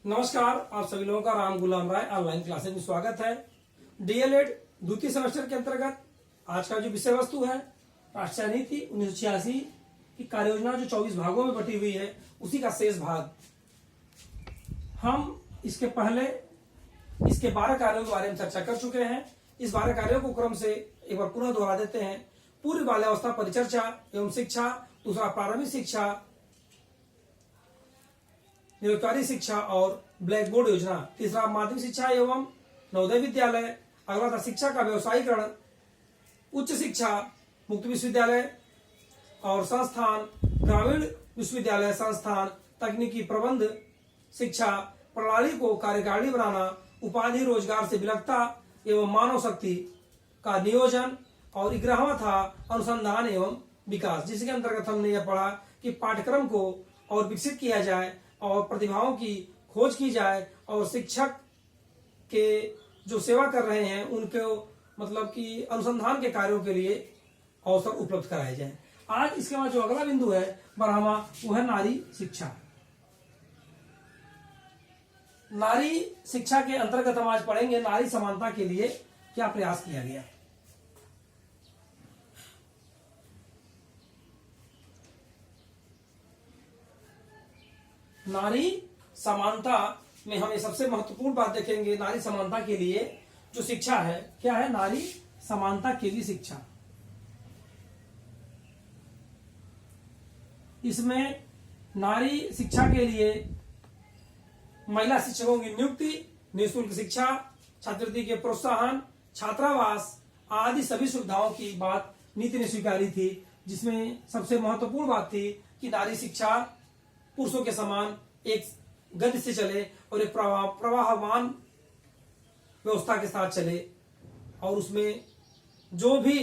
नमस्कार, आप सभी लोगों का राम गुलाम राय ऑनलाइन क्लासेज में स्वागत है। डीएलएड द्वितीय सेमेस्टर के अंतर्गत आज का जो विषय वस्तु है राष्ट्रीय नीति 1986 की कार्य योजना जो 24 भागों में बटी हुई है, उसी का शेष भाग। हम इसके पहले इसके 12 कार्यों के बारे में चर्चा कर चुके हैं। इस 12 कार्यों को क्रम से एक बार पुनः दोहरा देते हैं। पूर्व बाल्यावस्था परिचर्चा एवं शिक्षा, दूसरा प्रारंभिक शिक्षा, निरंकारी शिक्षा और ब्लैक बोर्ड योजना, तीसरा माध्यमिक शिक्षा एवं नवोदय विद्यालय, अगला था शिक्षा का व्यवसायीकरण, उच्च शिक्षा, मुक्त विश्वविद्यालय और संस्थान, ग्रामीण विश्वविद्यालय संस्थान, तकनीकी प्रबंध शिक्षा, प्रणाली को कार्यकारिणी बनाना, उपाधि रोजगार से विलगता एवं मानव शक्ति का नियोजन, और 11वां था अनुसंधान एवं विकास, जिसके अंतर्गत हमने यह पढ़ा कि पाठ्यक्रम को और विकसित किया जाए और प्रतिभाओं की खोज की जाए और शिक्षक के जो सेवा कर रहे हैं उनको मतलब कि अनुसंधान के कार्यों के लिए अवसर उपलब्ध कराए जाए। आज इसके बाद जो अगला बिंदु है बढ़ावा, वो है नारी शिक्षा। नारी शिक्षा के अंतर्गत हम आज पढ़ेंगे नारी समानता के लिए क्या प्रयास किया गया। नारी समानता में हम ये सबसे महत्वपूर्ण बात देखेंगे। नारी समानता के लिए जो शिक्षा है, क्या है? नारी समानता के लिए शिक्षा। इसमें नारी शिक्षा के लिए महिला शिक्षकों की नियुक्ति, निःशुल्क शिक्षा, छात्रवृत्ति के प्रोत्साहन, छात्रावास आदि सभी सुविधाओं की बात नीति ने स्वीकारी थी, जिसमें सबसे महत्वपूर्ण बात थी कि नारी शिक्षा पुरुषों के समान एक गति से चले और एक प्रवाहमान व्यवस्था के साथ चले, और उसमें जो भी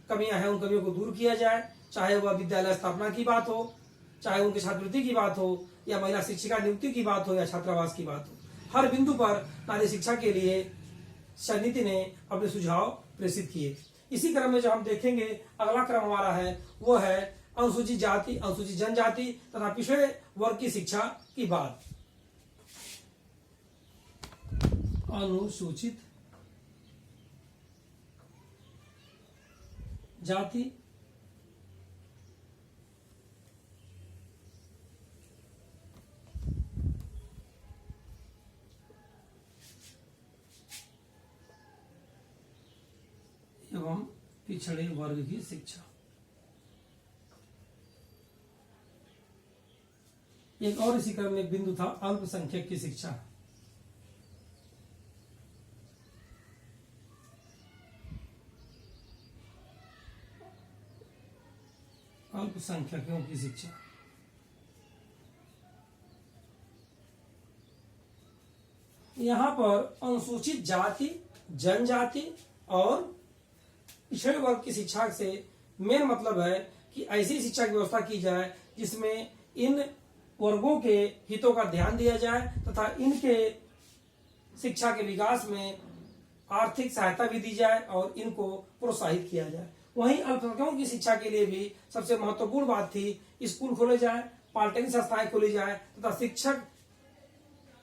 कमियां हैं उन कमियों को दूर किया जाए, चाहे वह विद्यालय स्थापना की बात हो, चाहे उनकी छात्रवृत्ति की बात हो, या महिला शिक्षिका नियुक्ति की बात हो, या छात्रावास की बात हो। हर बिंदु पर नारी शिक्षा के लिए समिति ने अपने सुझाव प्रेषित किए। इसी क्रम में जो हम देखेंगे अगला क्रम हमारा है वो है अनुसूचित जाति, अनुसूचित जनजाति तथा पिछड़े वर्ग की शिक्षा की बात। अनुसूचित जाति एवं पिछड़े वर्ग की शिक्षा। एक और इसी क्रम में बिंदु था अल्पसंख्यक की शिक्षा। अल्पसंख्यकों की शिक्षा। यहां पर अनुसूचित जाति, जनजाति और पिछड़े वर्ग की शिक्षा से मेन मतलब है कि ऐसी शिक्षा की व्यवस्था की जाए जिसमें इन वर्गों के हितों का ध्यान दिया जाए तथा इनके शिक्षा के विकास में आर्थिक सहायता भी दी जाए और इनको प्रोत्साहित किया जाए। वहीं अल्पसंख्यकों की शिक्षा के लिए भी सबसे महत्वपूर्ण बात थी स्कूल खोले जाए, पॉलिटेक्निक संस्थाएं खोली जाए तथा शिक्षक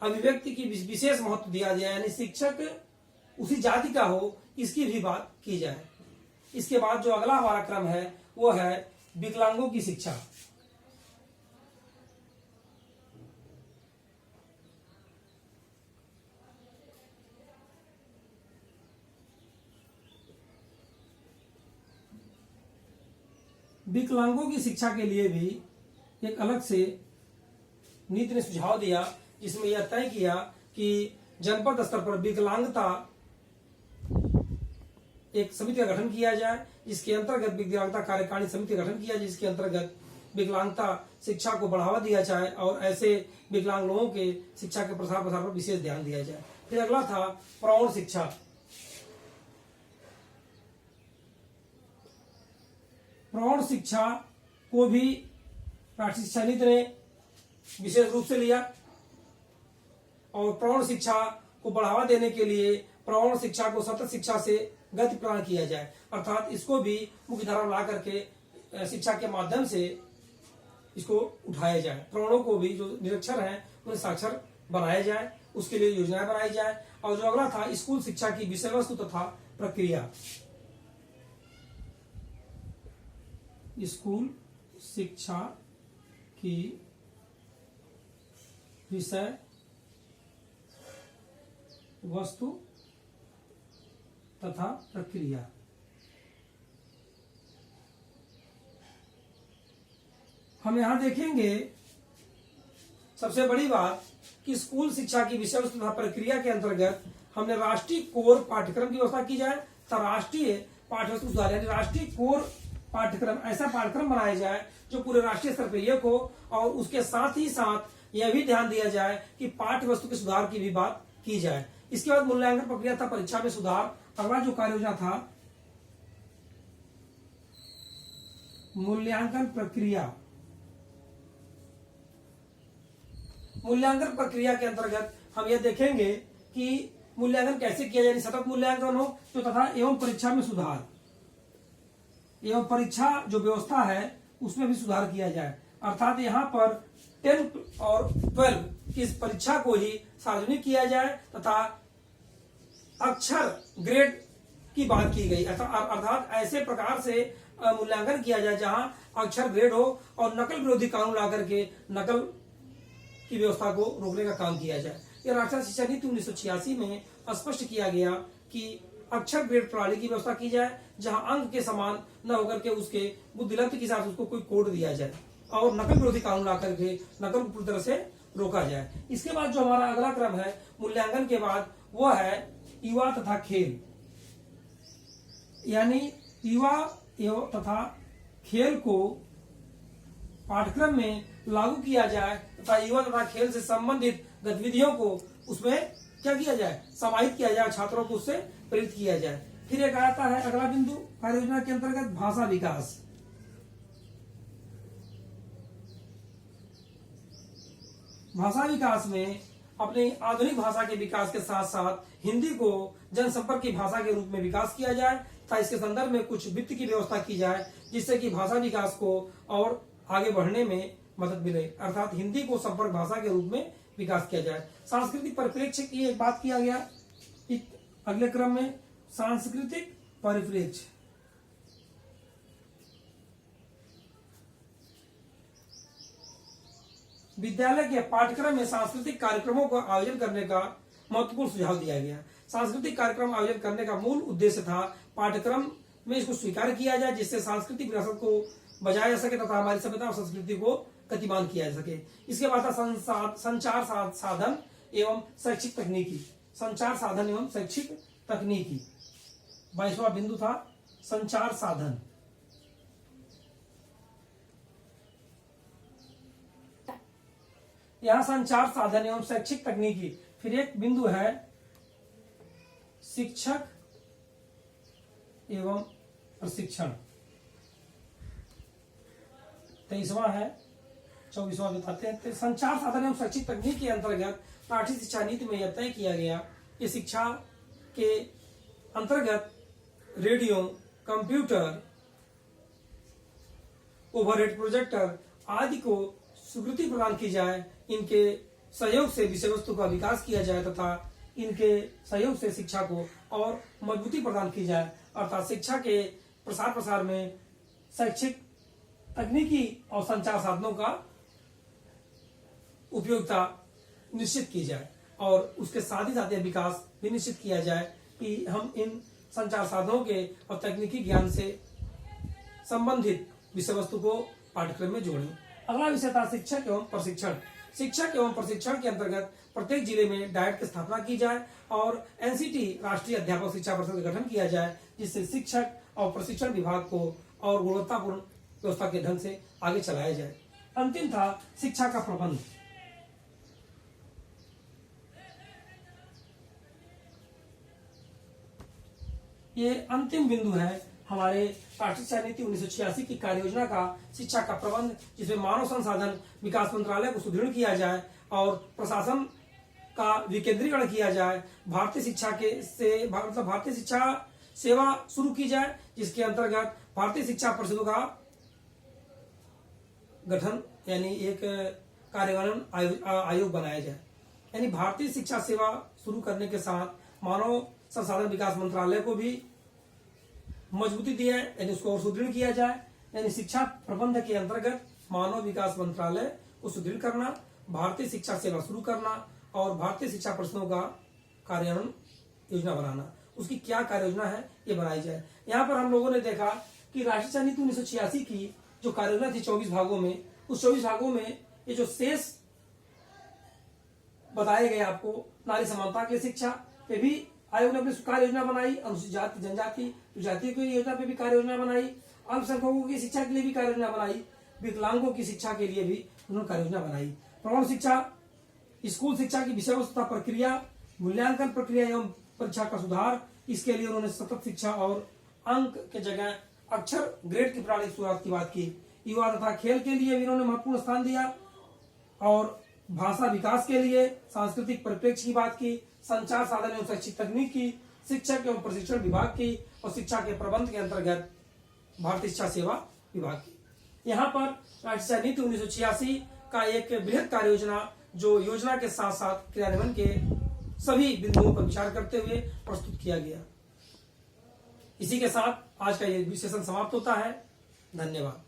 अभिव्यक्ति की विशेष महत्व दिया जाए, यानी शिक्षक उसी जाति का हो, इसकी भी बात की जाए। इसके बाद जो अगला हमारा क्रम है वो है विकलांगों की शिक्षा। विकलांगों की शिक्षा के लिए भी एक अलग से नीति ने सुझाव दिया, जिसमें यह तय किया कि जनपद स्तर पर विकलांगता एक समिति का गठन किया जाए, जिसके अंतर्गत विकलांगता कार्यकारिणी समिति का गठन किया, जिसके अंतर्गत विकलांगता शिक्षा को बढ़ावा दिया जाए और ऐसे विकलांग लोगों के शिक्षा के प्रसार पर विशेष ध्यान दिया जाए। फिर अगला था प्रौढ़ शिक्षा। प्रौढ़ शिक्षा को भी राष्ट्रीय शिक्षा नीति ने विशेष रूप से लिया और प्रौढ़ शिक्षा को बढ़ावा देने के लिए प्रौढ़ शिक्षा को सतत शिक्षा से गति प्रदान किया जाए, अर्थात इसको भी मुख्य धारा ला करके शिक्षा के माध्यम से इसको उठाया जाए। प्रौढ़ों को भी जो निरक्षर हैं उन्हें साक्षर बनाया जाए, उसके लिए योजनाएं बनाई जाए। और जो अगला था स्कूल शिक्षा की विषय वस्तु तथा प्रक्रिया। स्कूल शिक्षा की विषय वस्तु तथा प्रक्रिया। हम यहां देखेंगे सबसे बड़ी बात कि स्कूल शिक्षा की विषय वस्तु तथा प्रक्रिया के अंतर्गत हमने राष्ट्रीय कोर पाठ्यक्रम की व्यवस्था की जाए तथा राष्ट्रीय पाठ्यवस्तु सुधार यानी राष्ट्रीय कोर पाठ्यक्रम, ऐसा पाठ्यक्रम बनाया जाए जो पूरे राष्ट्रीय स्तर पर एक हो। और उसके साथ ही साथ यह भी ध्यान दिया जाए कि पाठ्य वस्तु के सुधार की भी बात की जाए। इसके बाद मूल्यांकन प्रक्रिया था परीक्षा में सुधार। अगला जो कार्य योजना था मूल्यांकन प्रक्रिया। मूल्यांकन प्रक्रिया के अंतर्गत हम यह देखेंगे कि मूल्यांकन कैसे किया जाए, सतत मूल्यांकन हो तो तथा एवं परीक्षा में सुधार, एवं परीक्षा जो व्यवस्था है उसमें भी सुधार किया जाए। अर्थात यहाँ पर 10 और 12 की इस परीक्षा को ही सार्वजनिक किया जाए तथा अक्षर ग्रेड की बात की गई। अर्थात ऐसे प्रकार से मूल्यांकन किया जाए जहां अक्षर ग्रेड हो और नकल विरोधी कानून ला करके नकल की व्यवस्था को रोकने का काम किया जाए। यह राष्ट्रीय शिक्षा नीति 1986 में स्पष्ट किया गया कि अक्षर ग्रेड प्रणाली की व्यवस्था की जाए जहां अंक के समान न होकर के उसके बुद्धिलब्ध के हिसाब से उसको कोई कोड दिया जाए और नकल विरोधी कानून ला करके नकल को पूरी तरह से रोका जाए। इसके बाद जो हमारा अगला क्रम है मूल्यांकन के बाद वो है युवा तथा खेल, यानी युवा एवं तथा खेल को पाठ्यक्रम में लागू किया जाए तथा युवा तथा खेल से संबंधित गतिविधियों को उसमें क्या किया जाए, समाहित किया जाए, छात्रों को उससे प्रेरित किया जाए। फिर एक आता है अगला बिंदु कार्य योजना के अंतर्गत भाषा विकास। भाषा विकास में अपनी आधुनिक भाषा के विकास के साथ साथ हिंदी को जनसंपर्क की भाषा के रूप में विकास किया जाए तथा इसके संदर्भ में कुछ वित्त की व्यवस्था की जाए जिससे कि भाषा विकास को और आगे बढ़ने में मदद मिले। अर्थात हिंदी को संपर्क भाषा के रूप में विकास किया जाए। सांस्कृतिक परिप्रेक्ष्य की एक बात किया गया अगले क्रम में, सांस्कृतिक परिप्रेक्ष्य। विद्यालय के पाठ्यक्रम में सांस्कृतिक कार्यक्रमों का आयोजन करने का महत्वपूर्ण सुझाव दिया गया। सांस्कृतिक कार्यक्रम आयोजन करने का मूल उद्देश्य था पाठ्यक्रम में इसको स्वीकार किया जाए जिससे सांस्कृतिक विरासत को बचाया जा सके तथा हमारी सभ्यता और संस्कृति को गतिमान किया जा सके। इसके बाद था संचार साधन एवं शैक्षिक तकनीकी। संचार साधन एवं शैक्षिक तकनीकी 22वां बिंदु था संचार साधन। यहां संचार साधन एवं शैक्षिक तकनीकी। फिर एक बिंदु है शिक्षक एवं प्रशिक्षण। 23वां है, 24वां बताते हैं। संचार साधन एवं शैक्षिक तकनीक के अंतर्गत राष्ट्रीय शिक्षा नीति में यह तय किया गया कि शिक्षा के अंतर्गत रेडियो, कंप्यूटर, ओवरहेड प्रोजेक्टर आदि को स्वीकृति प्रदान की जाए। इनके सहयोग से विषय वस्तु का विकास किया जाए तथा इनके सहयोग से शिक्षा को और मजबूती प्रदान की जाए। अर्थात शिक्षा के प्रसार प्रसार में शैक्षिक तकनीकी और संचार साधनों का उपयोगिता निश्चित की जाए और उसके साथ ही साथ यह विकास भी निश्चित किया जाए कि हम इन संचार साधनों के और तकनीकी ज्ञान से संबंधित विषय वस्तु को पाठ्यक्रम में जोड़ें। अगला विषय था शिक्षक एवं प्रशिक्षण। शिक्षक एवं प्रशिक्षण के अंतर्गत प्रत्येक जिले में डाइट की स्थापना की जाए और एनसीटी राष्ट्रीय अध्यापक शिक्षा परिषद का गठन किया जाए जिससे शिक्षक और प्रशिक्षण विभाग को और गुणवत्तापूर्ण व्यवस्था के ढंग से आगे चलाया जाए। अंतिम था शिक्षा का प्रबंध। ये अंतिम बिंदु है हमारे राष्ट्रीय शिक्षा नीति 1986 की कार्य योजना का शिक्षा का प्रबंध, जिसमें मानव संसाधन विकास मंत्रालय को सुदृढ़ किया जाए और प्रशासन का विकेंद्रीकरण किया जाए। भारतीय शिक्षा मतलब भारतीय शिक्षा सेवा शुरू की जाए जिसके अंतर्गत भारतीय शिक्षा परिषदों का गठन यानी एक कार्यान्वयन आयोग बनाया जाए। यानी भारतीय शिक्षा सेवा शुरू करने के साथ मानव संसाधन विकास मंत्रालय को भी मजबूती दी है, यानी उसको और सुदृढ़ किया जाए। यानी शिक्षा प्रबंध के अंतर्गत मानव विकास मंत्रालय को सुदृढ़ करना, भारतीय शिक्षा सेवा शुरू करना और भारतीय शिक्षा परिषदों का कार्यान्वयन योजना बनाना। उसकी क्या कार्य योजना है ये बनाई जाए। यहाँ पर हम लोगों ने देखा कि राष्ट्रीय शिक्षा नीति 1986 की जो कार्य योजना थी 24 भागों में, उस 24 भागों में ये जो शेष बताए गए आपको नारी समानता की शिक्षा पे भी आयोग ने अपनी कार्य योजना बनाई, अनुसूचित जाति जनजाति जाति की योजना पे भी कार्य योजना बनाई, अल्पसंख्यकों की शिक्षा के लिए भी कार्य योजना बनाई, विकलांगों की शिक्षा के लिए भी उन्होंने कार्य योजना बनाई। प्रौढ़ शिक्षा, स्कूल शिक्षा की विषय वस्तु प्रक्रिया, मूल्यांकन प्रक्रिया एवं परीक्षा का सुधार, इसके लिए उन्होंने सतत शिक्षा और अंक के जगह अक्षर ग्रेड की प्रणाली की शुरुआत की बात की। युवा तथा खेल के लिए भी इन्होंने महत्वपूर्ण स्थान दिया और भाषा विकास के लिए सांस्कृतिक परिप्रेक्ष्य की बात की, संचार साधन एवं शैक्षिक तकनीक की, शिक्षक एवं प्रशिक्षण विभाग की और शिक्षा के प्रबंध के अंतर्गत भारतीय शिक्षा सेवा विभाग की। यहाँ पर राष्ट्रीय शिक्षा नीति 1986 का एक बृहद कार्य योजना जो योजना के साथ साथ क्रियान्वयन के सभी बिंदुओं पर विचार करते हुए प्रस्तुत किया गया। इसी के साथ आज का ये सेशन समाप्त होता है। धन्यवाद।